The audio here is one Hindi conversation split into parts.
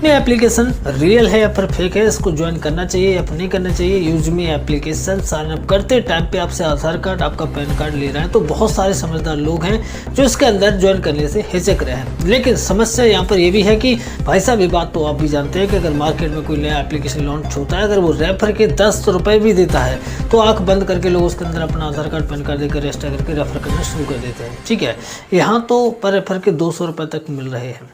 ये एप्लीकेशन रियल है या फिर फेक है, इसको ज्वाइन करना चाहिए या फिर नहीं करना चाहिए। यूजमी एप्लीकेशन साइन अप करते टाइम पे आपसे आधार कार्ड, आपका पैन कार्ड ले रहा है, तो बहुत सारे समझदार लोग हैं जो इसके अंदर ज्वाइन करने से हिचक रहे हैं। लेकिन समस्या यहाँ पर ये भी है कि भाई साहब ये बात तो आप भी जानते हैं कि अगर मार्केट में कोई नया एप्लीकेशन लॉन्च होता है, अगर वो रेफर के 10 रुपये भी देता है तो आंख बंद करके लोग उसके अंदर अपना आधार कार्ड, पैन कार्ड देकर रजिस्टर करके रेफर करना शुरू कर देते हैं। ठीक है, यहाँ तो पर रेफर के 200 रुपये तक मिल रहे हैं।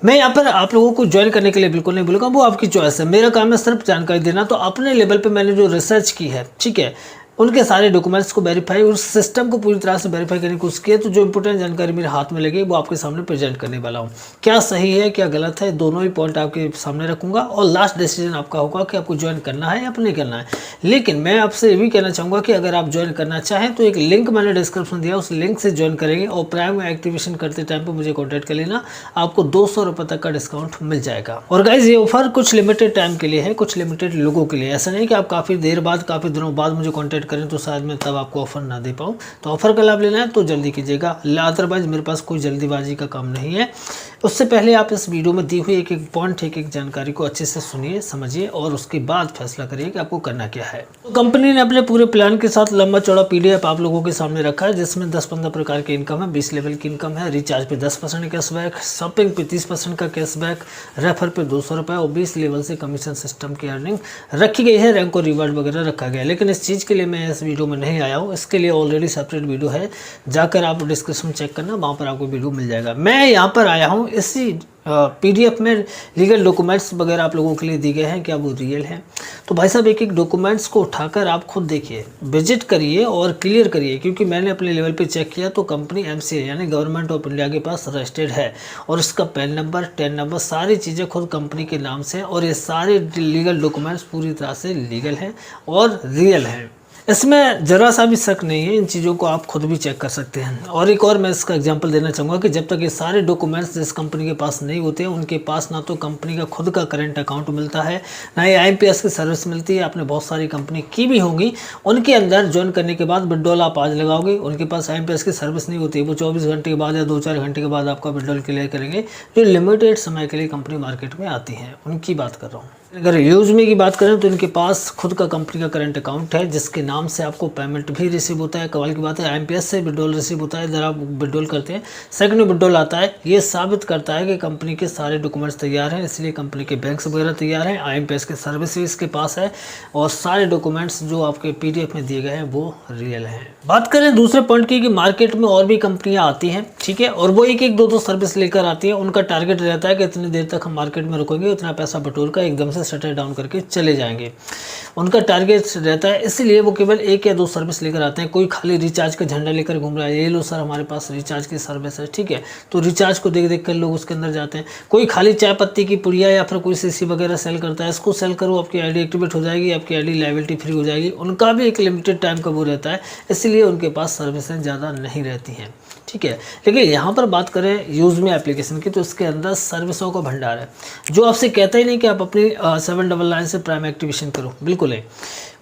मैं यहाँ पर आप लोगों को ज्वाइन करने के लिए बिल्कुल नहीं बोलूँगा, वो आपकी चॉइस है। मेरा काम है सिर्फ जानकारी देना। तो अपने लेवल पे मैंने जो रिसर्च की है, ठीक है, उनके सारे डॉक्यूमेंट्स को वेरीफाई, उस सिस्टम को पूरी तरह से वेरीफाई करने की कोशिश की है। तो जो इंपॉर्टेंट जानकारी मेरे हाथ में लगी वो आपके सामने प्रेजेंट करने वाला हूँ। क्या सही है क्या गलत है, दोनों ही पॉइंट आपके सामने रखूंगा और लास्ट डिसीजन आपका होगा कि आपको ज्वाइन करना है या फिर नहीं करना है। लेकिन मैं आपसे ये भी कहना चाहूँगा कि अगर आप ज्वाइन करना चाहें तो एक लिंक मैंने डिस्क्रिप्शन दिया, उस लिंक से ज्वाइन करेंगे और प्राइम एक्टिवेशन करते टाइम पर मुझे कॉन्टैक्ट कर लेना, आपको 200 रुपये तक का डिस्काउंट मिल जाएगा। और गाइज ये ऑफर कुछ लिमिटेड टाइम के लिए है, कुछ लिमिटेड लोगों के लिए। ऐसा नहीं कि आप काफ़ी देर बाद, काफ़ी दिनों बाद मुझे कॉन्टैक्ट करें तो शायद मैं तब आपको ऑफर ना दे पाऊँ। तो ऑफर का लाभ लेना है तो जल्दी कीजिएगा, अदरवाइज मेरे पास कोई जल्दीबाजी का काम नहीं है। उससे पहले आप इस वीडियो में दी हुई एक एक पॉइंट, एक एक जानकारी को अच्छे से सुनिए, समझिए और उसके बाद फैसला करिए कि आपको करना क्या है। तो कंपनी ने अपने पूरे प्लान के साथ लंबा चौड़ा पीडीएफ आप लोगों के सामने रखा है, जिसमें 10-15 प्रकार की इनकम है, 20 लेवल की इनकम है, रिचार्ज पे 10% कैशबैक, शॉपिंग पे 30% का कैशबैक, रेफर पे 200 रुपये और 20 लेवल से कमीशन सिस्टम की अर्निंग रखी गई है, रैंक और रिवार्ड वगैरह रखा गया है। लेकिन इस चीज़ के लिए मैं इस वीडियो में नहीं आया हूँ, इसके लिए ऑलरेडी सेपरेट वीडियो है, जाकर आप डिस्क्रिप्शन चेक करना, वहाँ पर आपको वीडियो मिल जाएगा। मैं यहाँ पर आया हूँ इसी पीडीएफ में लीगल डॉक्यूमेंट्स वगैरह आप लोगों के लिए दिए गए हैं, क्या वो रियल हैं? तो भाई साहब एक एक डॉक्यूमेंट्स को उठाकर आप खुद देखिए, विजिट करिए और क्लियर करिए, क्योंकि मैंने अपने लेवल पे चेक किया तो कंपनी एमसीए यानी गवर्नमेंट ऑफ इंडिया के पास रजिस्टर्ड है और इसका पैन नंबर, टेन नंबर, सारी चीज़ें खुद कंपनी के नाम से हैं और ये सारे लीगल डॉक्यूमेंट्स पूरी तरह से लीगल हैं और रियल हैं। इसमें ज़रा सा भी शक नहीं है, इन चीज़ों को आप खुद भी चेक कर सकते हैं। और एक और मैं इसका एग्जांपल देना चाहूँगा कि जब तक ये सारे डॉक्यूमेंट्स जिस कंपनी के पास नहीं होते हैं, उनके पास ना तो कंपनी का खुद का करंट अकाउंट मिलता है, ना ही IMPS की सर्विस मिलती है। आपने बहुत सारी कंपनी की भी होंगी, उनके अंदर ज्वाइन करने के बाद विड्रॉल आप आज लगाओगे, उनके पास IMPS की सर्विस नहीं होती है, वो 24 घंटे के बाद या 2-4 घंटे के बाद आपका विड्रॉल क्लियर करेंगे, जो लिमिटेड समय के लिए कंपनी मार्केट में आती है, उनकी बात कर रहा हूँ। अगर यूजमी की बात करें तो इनके पास खुद का कंपनी का करंट अकाउंट है, जिसके नाम से आपको पेमेंट भी रिसीव होता है। कमाल की बात है, IMPS से विड्रॉल रिसीव होता है, इधर आप विड्रॉल करते हैं, सेकंड विड्रॉल आता है। ये साबित करता है कि कंपनी के सारे डॉक्यूमेंट्स तैयार हैं, इसलिए कंपनी के बैंक्स वगैरह तैयार हैं, IMPS की सर्विस भी इसके पास है और सारे डॉक्यूमेंट्स जो आपके PDF में दिए गए हैं वो रियल हैं। बात करें दूसरे पॉइंट की कि मार्केट में और भी कंपनियां आती हैं, ठीक है, और वो एक 2 सर्विस लेकर आती हैं। उनका टारगेट रहता है कि इतनी देर तक हम मार्केट में रुकेंगे, उतना पैसा बटोर कर एकदम से शटर डाउन करके चले जाएंगे, उनका टारगेट रहता है। इसलिए वो केवल 1 या 2 सर्विस लेकर आते हैं। कोई खाली रिचार्ज का झंडा लेकर घूम रहा है, ये लो सर हमारे पास रिचार्ज की सर्विस है, ठीक है, तो रिचार्ज को देख देख कर लोग उसके अंदर जाते हैं। कोई खाली चाय पत्ती की पुड़िया या फिर कोई सीसी वगैरह सेल करता है, इसको सेल करो, आपकी ID एक्टिवेट हो जाएगी, आपकी ID लायबिलिटी फ्री हो जाएगी। उनका भी एक लिमिटेड टाइम का वो रहता है, इसलिए उनके पास सर्विसें ज़्यादा नहीं रहती हैं, ठीक है। लेकिन यहाँ पर बात करें यूजमी एप्लीकेशन की, तो इसके अंदर सर्विसों का भंडार है, जो आपसे कहता ही नहीं कि आप अपनी 799 से प्राइम एक्टिवेशन करो, बिल्कुल है।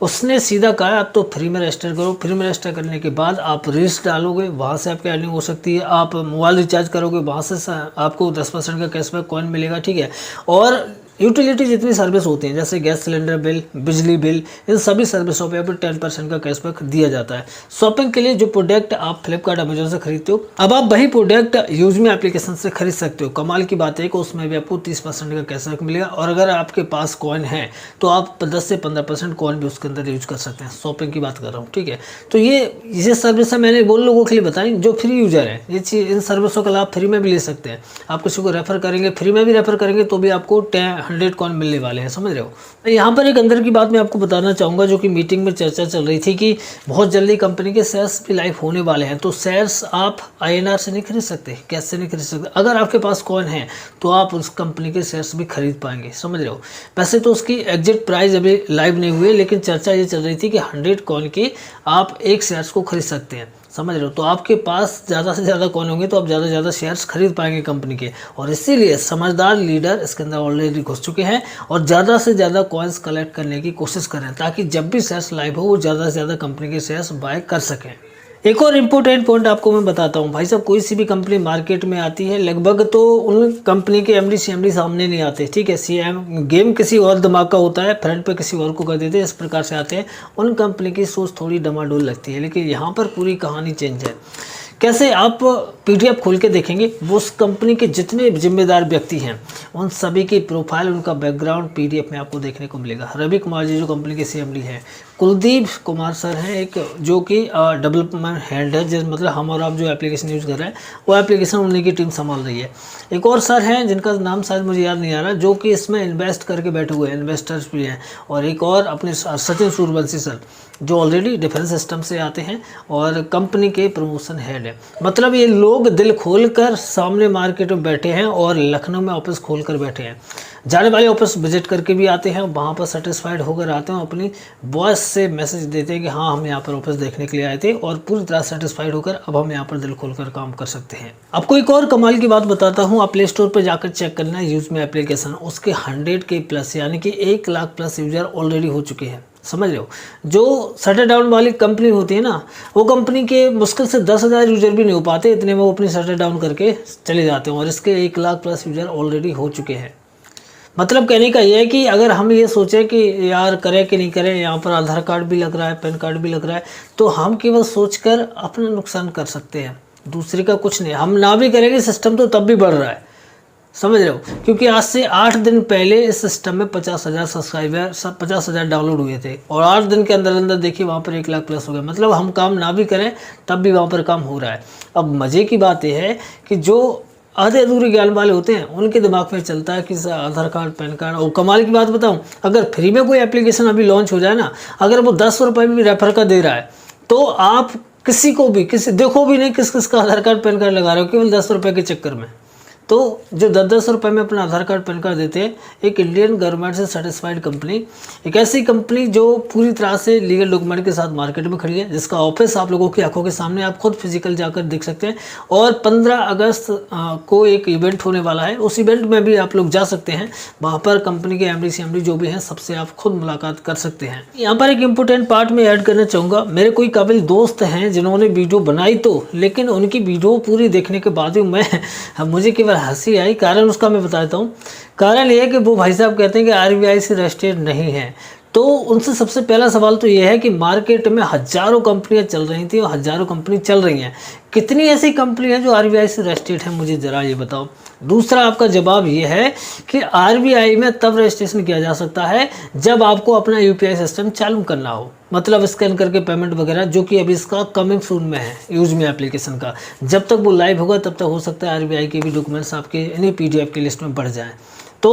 उसने सीधा कहा आप तो फ्री में रजिस्टर करो, फ्री में रजिस्टर करने के बाद आप रिस्क डालोगे, वहाँ से आपकी अर्निंग हो सकती है। आप मोबाइल रिचार्ज करोगे, वहाँ से आपको 10% का कैशबैक कॉइन मिलेगा, ठीक है। और यूटिलिटी जितनी सर्विस होती हैं, जैसे गैस सिलेंडर बिल, बिजली बिल, इन सभी सर्विसों पे आपको 10% का कैशबैक दिया जाता है। शॉपिंग के लिए जो प्रोडक्ट आप फ्लिपकार्ट, अमेजोन से खरीदते हो, अब आप वही प्रोडक्ट यूजमी एप्लीकेशन से खरीद सकते हो। कमाल की बात है कि उसमें भी आपको 30% का कैशबैक मिलेगा और अगर आपके पास कॉइन है तो आप 10 से 15% कॉइन भी उसके अंदर यूज कर सकते हैं। शॉपिंग की बात कर रहा हूँ, ठीक है। तो ये सर्विस मैंने वो लोगों के लिए बताई जो फ्री यूजर हैं, ये चीज़, इन सर्विसों का लाभ फ्री में भी ले सकते हैं। आप किसी को रेफर करेंगे, फ्री में भी रेफर करेंगे तो भी आपको 100 कॉइन मिलने वाले हैं, समझ रहे हो। यहाँ पर एक अंदर की बात मैं आपको बताना चाहूँगा, जो कि मीटिंग में चर्चा चल रही थी कि बहुत जल्दी कंपनी के शेयर्स भी लाइव होने वाले हैं। तो शेयर्स आप INR से नहीं खरीद सकते, कैश से नहीं खरीद सकते। अगर आपके पास कॉइन है तो आप उस कंपनी के शेयर्स भी खरीद पाएंगे, समझ रहे हो। वैसे तो उसकी एग्जिट प्राइस अभी लाइव नहीं हुई है, लेकिन चर्चा ये चल रही थी कि 100 कॉइन की आप एक शेयर्स को खरीद सकते हैं, समझ रहे हो। तो आपके पास ज़्यादा से ज़्यादा कॉइन होंगे तो आप ज़्यादा से ज़्यादा शेयर्स खरीद पाएंगे कंपनी के, और इसीलिए समझदार लीडर इसके अंदर ऑलरेडी घुस चुके हैं और ज़्यादा से ज़्यादा कॉइन्स कलेक्ट करने की कोशिश करें, ताकि जब भी शेयर्स लाइव हो वो ज़्यादा से ज़्यादा कंपनी के शेयर्स बाय कर सकें। एक और इम्पोर्टेंट पॉइंट आपको मैं बताता हूँ भाई साहब, कोई सी भी कंपनी मार्केट में आती है लगभग तो उन कंपनी के एमडी सीएमडी सामने नहीं आते, ठीक है। सीएम गेम किसी और दिमाग का होता है, फ्रंट पे किसी और को कर देते हैं, इस प्रकार से आते हैं। उन कंपनी की सोच थोड़ी डमाडोल लगती है, लेकिन यहाँ पर पूरी कहानी चेंज है। कैसे, आप पीडीएफ खोल के देखेंगे, वो उस कंपनी के जितने जिम्मेदार व्यक्ति हैं उन सभी की प्रोफाइल, उनका बैकग्राउंड पीडीएफ में आपको देखने को मिलेगा। रवि कुमार जी जो कंपनी के सीएमडी हैं, कुलदीप कुमार सर हैं एक जो कि डेवलपमेंट हेड है, जिस मतलब हम और आप जो एप्लीकेशन यूज़ कर रहे हैं वो एप्लीकेशन उन्हीं की टीम संभाल रही है। एक और सर हैं जिनका नाम शायद मुझे याद नहीं आ रहा, जो कि इसमें इन्वेस्ट करके बैठे हुए हैं, इन्वेस्टर्स भी हैं। और एक और अपने सचिन सूर्यवंशी सर जो ऑलरेडी डिफेंस सिस्टम से आते हैं और कंपनी के प्रमोशन हेड है। मतलब ये लोग दिल खोल कर सामने मार्केट में बैठे हैं और लखनऊ में ऑफिस खोल कर बैठे हैं। जाने वाले ऑफिस विजिट करके भी आते हैं, वहाँ पर सेटिस्फाइड होकर आते हैं, अपनी बॉस से मैसेज देते हैं कि हाँ हम यहाँ पर ऑफिस देखने के लिए आए थे और पूरी तरह सेटिस्फाइड होकर अब हम यहाँ पर दिल खोलकर काम कर सकते हैं। आपको एक और कमाल की बात बताता हूँ, आप प्ले स्टोर पर जाकर चेक करना है यूज में एप्लीकेशन, उसके 100K प्लस यानी कि 1 लाख प्लस यूजर ऑलरेडी हो चुके हैं। समझ रहे हो, जो शटर डाउन वाली कंपनी होती है ना, वो कंपनी के मुश्किल से 10,000 यूजर भी नहीं हो पाते, इतने में वो अपनी शटर डाउन करके चले जाते हैं और इसके 1 लाख प्लस यूजर ऑलरेडी हो चुके हैं। मतलब कहने का ये है कि अगर हम ये सोचें कि यार करें कि नहीं करें, यहाँ पर आधार कार्ड भी लग रहा है, पैन कार्ड भी लग रहा है, तो हम केवल सोचकर अपना नुकसान कर सकते हैं, दूसरे का कुछ नहीं। हम ना भी करेंगे सिस्टम तो तब भी बढ़ रहा है, समझ रहे हो, क्योंकि आज से 8 दिन पहले इस सिस्टम में 50,000 सब्सक्राइबर 50,000 डाउनलोड हुए थे और 8 दिन के अंदर अंदर देखिए वहाँ पर 1 लाख प्लस हो गया। मतलब हम काम ना भी करें तब भी वहाँ पर काम हो रहा है। अब मज़े की बात यह है कि जो आधे अधूरे ज्ञान वाले होते हैं उनके दिमाग में चलता है कि आधार कार्ड, पैन कार्ड। और कमाल की बात बताऊं, अगर फ्री में कोई एप्लीकेशन अभी लॉन्च हो जाए ना, अगर वो 10 रुपये भी रेफर का दे रहा है तो आप किसी को भी देखो भी नहीं किस किस का आधार कार्ड, पैन कार्ड लगा रहे हो, केवल 10 रुपये के चक्कर में। तो जो 10-10 रुपये में अपना आधार कार्ड, पैन कार्ड देते हैं, एक इंडियन गवर्नमेंट से सेटिस्फाइड कंपनी, एक ऐसी कंपनी जो पूरी तरह से लीगल डॉक्यूमेंट के साथ मार्केट में खड़ी है, जिसका ऑफिस आप लोगों की आंखों के सामने आप खुद फिजिकल जाकर देख सकते हैं। और 15 अगस्त को एक इवेंट होने वाला है, उस इवेंट में भी आप लोग जा सकते हैं। वहाँ पर कंपनी के एमडी सीएमडी जो भी हैं सबसे आप खुद मुलाकात कर सकते हैं। यहाँ पर एक इम्पोर्टेंट पार्ट में ऐड करना चाहूँगा, मेरे कोई काबिल दोस्त हैं जिन्होंने वीडियो बनाई तो, लेकिन उनकी वीडियो पूरी देखने के बाद भी मुझे केवल हंसी आई। कारण उसका मैं बता देता हूँ। कारण ये है कि वो भाई साहब कहते हैं कि आरबीआई से रजिस्टर्ड नहीं है। तो उनसे सबसे पहला सवाल तो ये है कि मार्केट में हज़ारों कंपनियां चल रही थी और हज़ारों कंपनी चल रही हैं, कितनी ऐसी कंपनी हैं जो आरबीआई से रजिस्टर्ड है, मुझे ज़रा ये बताओ। दूसरा आपका जवाब ये है कि आरबीआई में तब रजिस्ट्रेशन किया जा सकता है जब आपको अपना यूपीआई सिस्टम चालू करना हो, मतलब स्कैन करके पेमेंट वगैरह, जो कि अभी इसका कमिंग सून में है यूज में एप्लीकेशन का। जब तक वो लाइव होगा तब तक हो सकता है आरबीआई के भी डॉक्यूमेंट्स आपके इन्हीं पीडीएफ की लिस्ट में बढ़ जाएँ। तो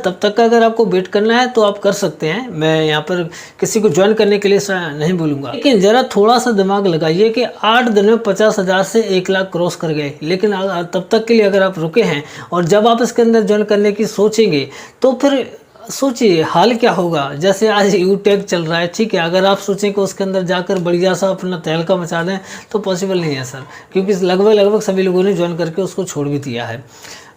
तब तक का अगर आपको वेट करना है तो आप कर सकते हैं। मैं यहाँ पर किसी को ज्वाइन करने के लिए नहीं बोलूँगा, लेकिन ज़रा थोड़ा सा दिमाग लगाइए कि 8 दिन में 50,000 से 1 लाख क्रॉस कर गए। लेकिन तब तक के लिए अगर आप रुके हैं और जब आप इसके अंदर ज्वाइन करने की सोचेंगे तो फिर सोचिए हाल क्या होगा। जैसे आज यूटेक चल रहा है, ठीक है, अगर आप सोचें कि उसके अंदर जाकर बढ़िया सा अपना तहलका मचा दें तो पॉसिबल नहीं है सर, क्योंकि लगभग सभी लोगों ने ज्वाइन करके उसको छोड़ भी दिया है।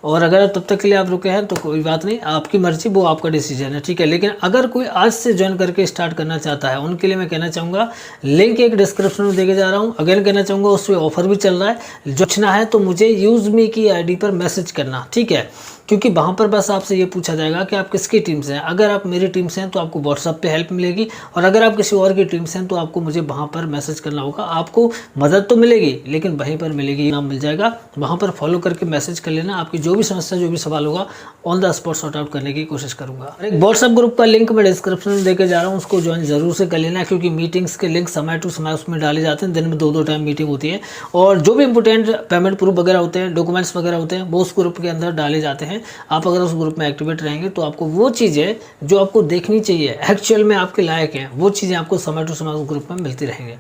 और अगर तब तक के लिए आप रुके हैं तो कोई बात नहीं, आपकी मर्जी, वो आपका डिसीजन है, ठीक है। लेकिन अगर कोई आज से ज्वाइन करके स्टार्ट करना चाहता है, उनके लिए मैं कहना चाहूँगा लिंक एक डिस्क्रिप्शन में देके जा रहा हूँ। अगेन कहना चाहूँगा उस पर ऑफर भी चल रहा है, जो पूछना है तो मुझे यूज मी की आईडी पर मैसेज करना, ठीक है, क्योंकि वहाँ पर बस आपसे ये पूछा जाएगा कि आप किसकी टीम से हैं। अगर आप मेरी टीम से हैं तो आपको व्हाट्सएप पे हेल्प मिलेगी, और अगर आप किसी और की टीम से हैं तो आपको मुझे वहाँ पर मैसेज करना होगा। आपको मदद तो मिलेगी लेकिन वहीं पर मिलेगी, नाम मिल जाएगा, वहाँ पर फॉलो करके मैसेज कर लेना। आपकी जो भी समस्या, जो भी सवाल होगा on the spot sort out करने की कोशिश करूँगा। एक व्हाट्सएप ग्रुप का लिंक मैं डिस्क्रिप्शन में देके जा रहा हूँ, उसको ज्वाइन जरूर से कर लेना, क्योंकि मीटिंग्स के लिंक समय टू समय उसमें डाले जाते हैं। दिन में 2-2 टाइम मीटिंग होती है, और जो भी इंपॉर्टेंट पेमेंट प्रूफ वगैरह होते हैं, डॉक्यूमेंट्स वगैरह होते हैं, वो उस ग्रुप के अंदर डाले जाते हैं। आप अगर ग्रुप में एक्टिवेट रहेंगे तो आपको वो चीज़ें जो आपको देखनी चाहिए, एक्चुअल में आपके लायक हैं, वो चीज़ें आपको समय टू समय उस ग्रुप में मिलती रहेंगी।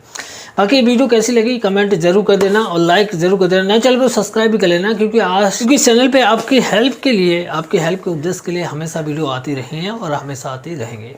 बाकी वीडियो कैसी लगी कमेंट जरूर कर देना और लाइक जरूर कर देना। नए चैनल पर सब्सक्राइब भी कर लेना, क्योंकि आज की चैनल पे आपकी हेल्प के लिए, आपके हेल्प के उद्देश्य के लिए हमेशा वीडियो आती रही हैं और हमेशा आती रहेंगे।